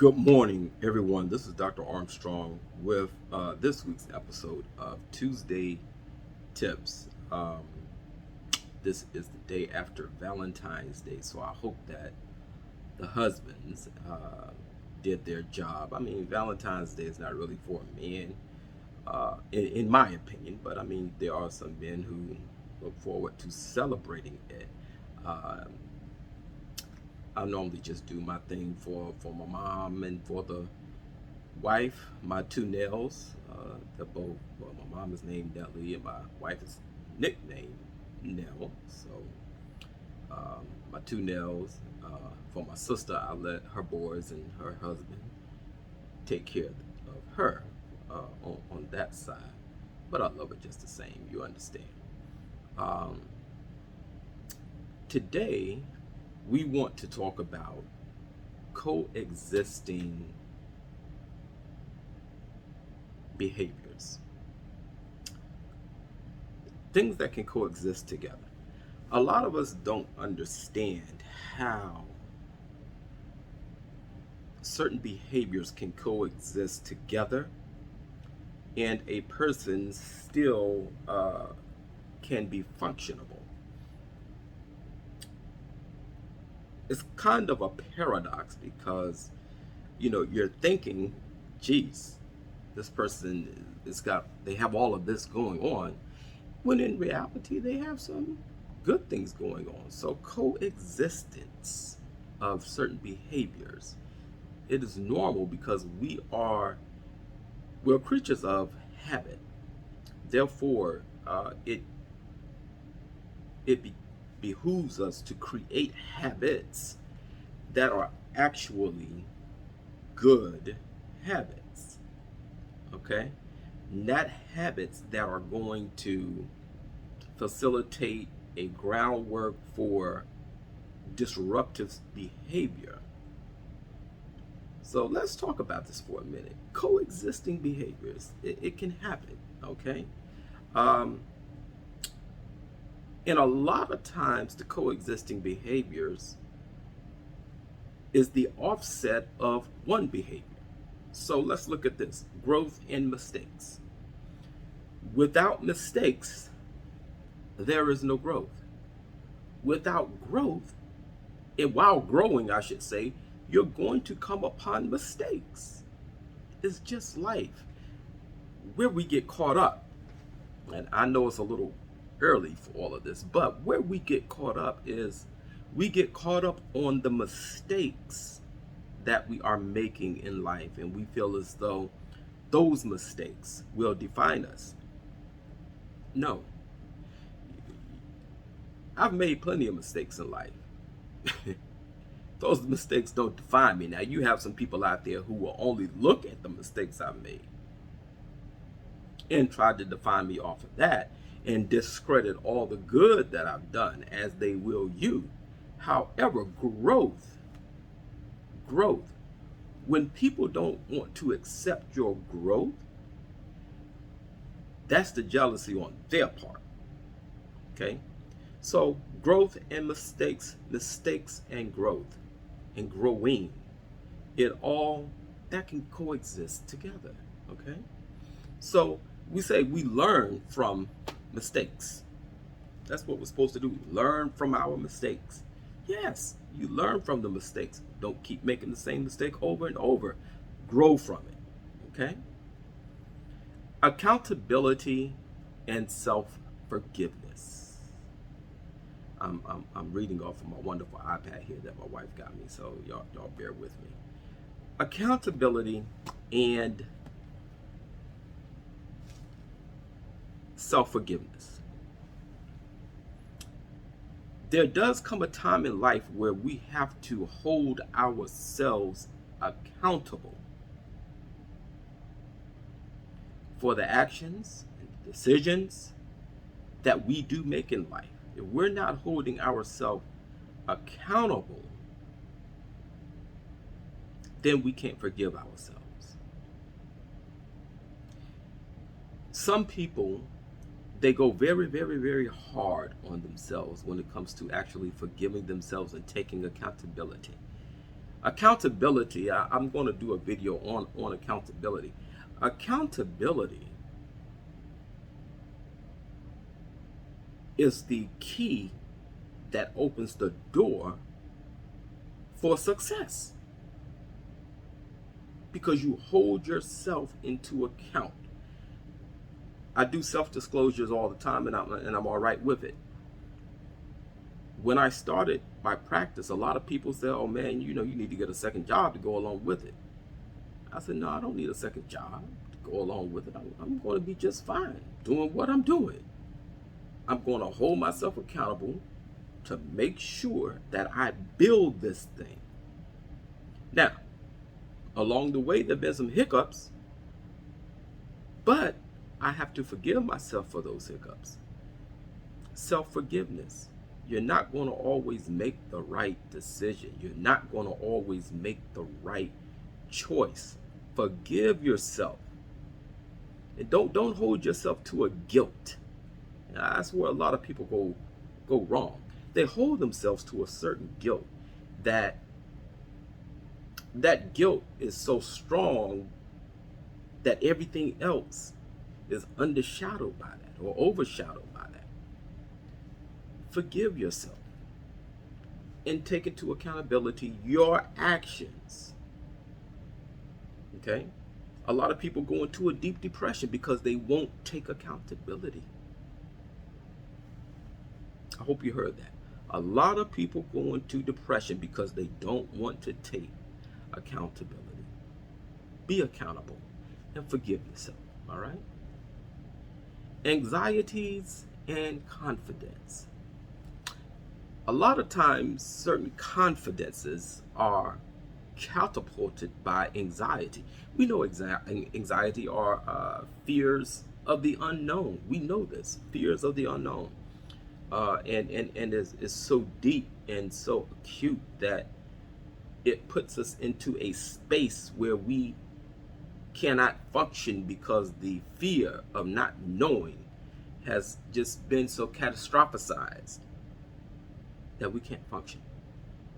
Good morning, everyone. This is Dr. Armstrong with this week's episode of Tuesday Tips. This is the day after Valentine's Day, so I hope that the husbands did their job. I mean, Valentine's Day is not really for men, in my opinion, but I mean, there are some men who look forward to celebrating it. Um I normally just do my thing for my mom and for the wife. My two nails, they're both, well, my mom is named Nellie and my wife is nicknamed Nell. So my two nails. For my sister, I let her boys and her husband take care of her on that side. But I love her just the same, you understand. Um, Today, we want to talk about coexisting behaviors, things that can coexist together. A lot of us don't understand how certain behaviors can coexist together and a person still can be functionable. It's kind of a paradox because you're thinking, geez, this person they have all of this going on, when in reality they have some good things going on. So coexistence of certain behaviors, it is normal because we're creatures of habit. Therefore, it behooves us to create habits that are actually good habits. Okay? Not habits that are going to facilitate a groundwork for disruptive behavior. So let's talk about this for a minute. Coexisting behaviors, it can happen. Okay? And a lot of times, the coexisting behaviors is the offset of one behavior. So let's look at this: growth and mistakes. Without mistakes, there is no growth. Without growth, and while growing, I should say, you're going to come upon mistakes. It's just life. Where we get caught up, and I know it's a little early for all of this, but where we get caught up is we get caught up on the mistakes that we are making in life, and we feel as though those mistakes will define us. No, I've made plenty of mistakes in life. Those mistakes don't define me. Now, you have some people out there who will only look at the mistakes I've made and try to define me off of that and discredit all the good that I've done, as they will you. However, growth, when people don't want to accept your growth, that's the jealousy on their part. Okay? So growth and mistakes and growth and growing, that can coexist together. Okay? So we say we learn from mistakes. That's what we're supposed to do. Learn from our mistakes. Yes, you learn from the mistakes. Don't keep making the same mistake over and over. Grow from it. Okay? Accountability and self-forgiveness. I'm reading off of my wonderful iPad here that my wife got me, so y'all bear with me. Accountability and self-forgiveness. There does come a time in life where we have to hold ourselves accountable for the actions and decisions that we do make in life. If we're not holding ourselves accountable, then we can't forgive ourselves. Some people, they go very, very, very hard on themselves when it comes to actually forgiving themselves and taking accountability. Accountability, I'm going to do a video on accountability. Accountability is the key that opens the door for success, because you hold yourself into account. I do self-disclosures all the time, and I'm all right with it. When I started my practice, a lot of people said, oh man, you need to get a second job to go along with it. I said, no, I don't need a second job to go along with it. I'm going to be just fine doing what I'm doing. I'm going to hold myself accountable to make sure that I build this thing. Now, along the way, there have been some hiccups, but I have to forgive myself for those hiccups. Self-forgiveness. You're not going to always make the right decision. You're not going to always make the right choice. Forgive yourself. And don't hold yourself to a guilt. That's where a lot of people go wrong. They hold themselves to a certain guilt that guilt is so strong that everything else is undershadowed by that or overshadowed by that. Forgive yourself and take into accountability your actions. Okay? A lot of people go into a deep depression because they won't take accountability. I hope you heard that. A lot of people go into depression because they don't want to take accountability. Be accountable and forgive yourself, all right? Anxieties and confidence. A lot of times, certain confidences are catapulted by anxiety. We know anxiety are fears of the unknown. We know this, fears of the unknown. And is so deep and so acute that it puts us into a space where we cannot function because the fear of not knowing has just been so catastrophized that we can't function.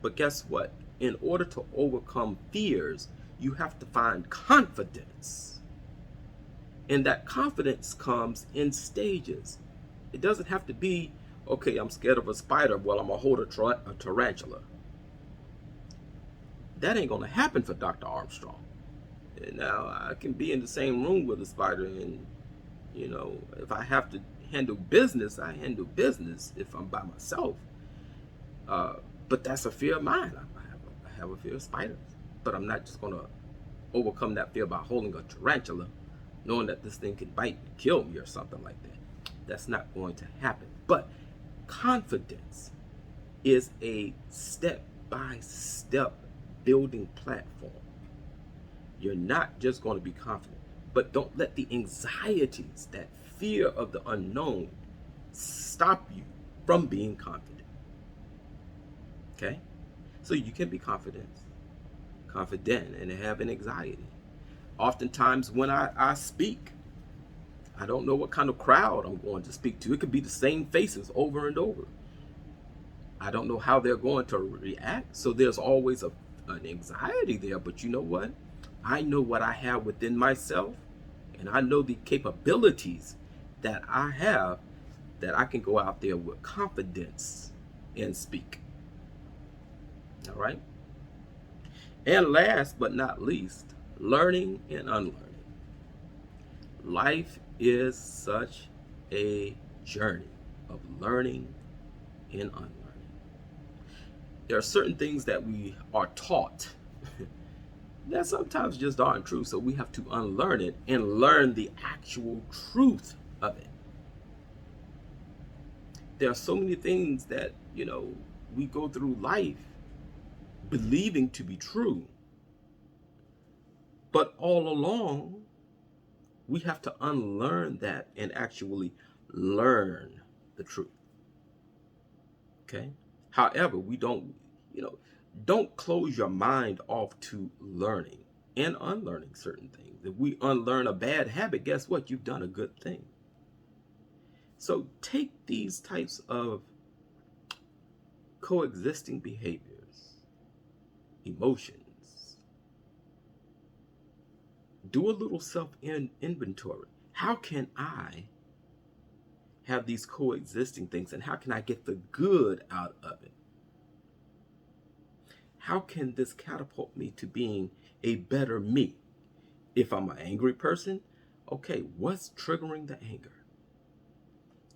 But guess what? In order to overcome fears, you have to find confidence. And that confidence comes in stages. It doesn't have to be, okay, I'm scared of a spider, well, I'm going to hold a tarantula. That ain't going to happen for Dr. Armstrong. Now, I can be in the same room with a spider, and, if I have to handle business, I handle business if I'm by myself. But that's a fear of mine. I have a fear of spiders. But I'm not just going to overcome that fear by holding a tarantula, knowing that this thing can bite and kill me or something like that. That's not going to happen. But confidence is a step-by-step building platform. You're not just going to be confident, but don't let the anxieties, that fear of the unknown, stop you from being confident. Okay? So you can be confident and have an anxiety. Oftentimes when I speak, I don't know what kind of crowd I'm going to speak to. It could be the same faces over and over. I don't know how they're going to react. So there's always an anxiety there. But you know what? I know what I have within myself, and I know the capabilities that I have, that I can go out there with confidence and speak. All right? And last but not least, learning and unlearning. Life is such a journey of learning and unlearning. There are certain things that we are taught that sometimes just aren't true, so we have to unlearn it and learn the actual truth of it. There are so many things that, we go through life believing to be true, but all along, we have to unlearn that and actually learn the truth. Okay? However, we don't close your mind off to learning and unlearning certain things. If we unlearn a bad habit, guess what? You've done a good thing. So take these types of coexisting behaviors emotions. Do a little self-inventory. How can I have these coexisting things, and how can I get the good out of it? How can this catapult me to being a better me? If I'm an angry person, okay, what's triggering the anger?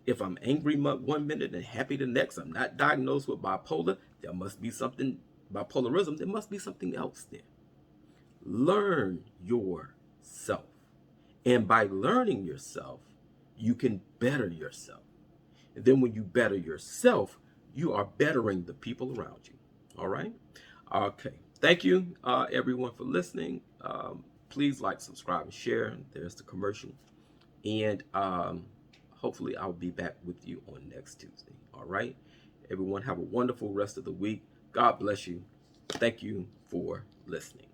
If I'm angry 1 minute and happy the next, I'm not diagnosed with bipolar, there must be something, bipolarism, there must be something else there. Learn yourself. And by learning yourself, you can better yourself. And then when you better yourself, you are bettering the people around you. All right? Okay. Thank you, everyone, for listening. Please like, subscribe, and share. There's the commercial. And hopefully I'll be back with you on next Tuesday. All right? Everyone, have a wonderful rest of the week. God bless you. Thank you for listening.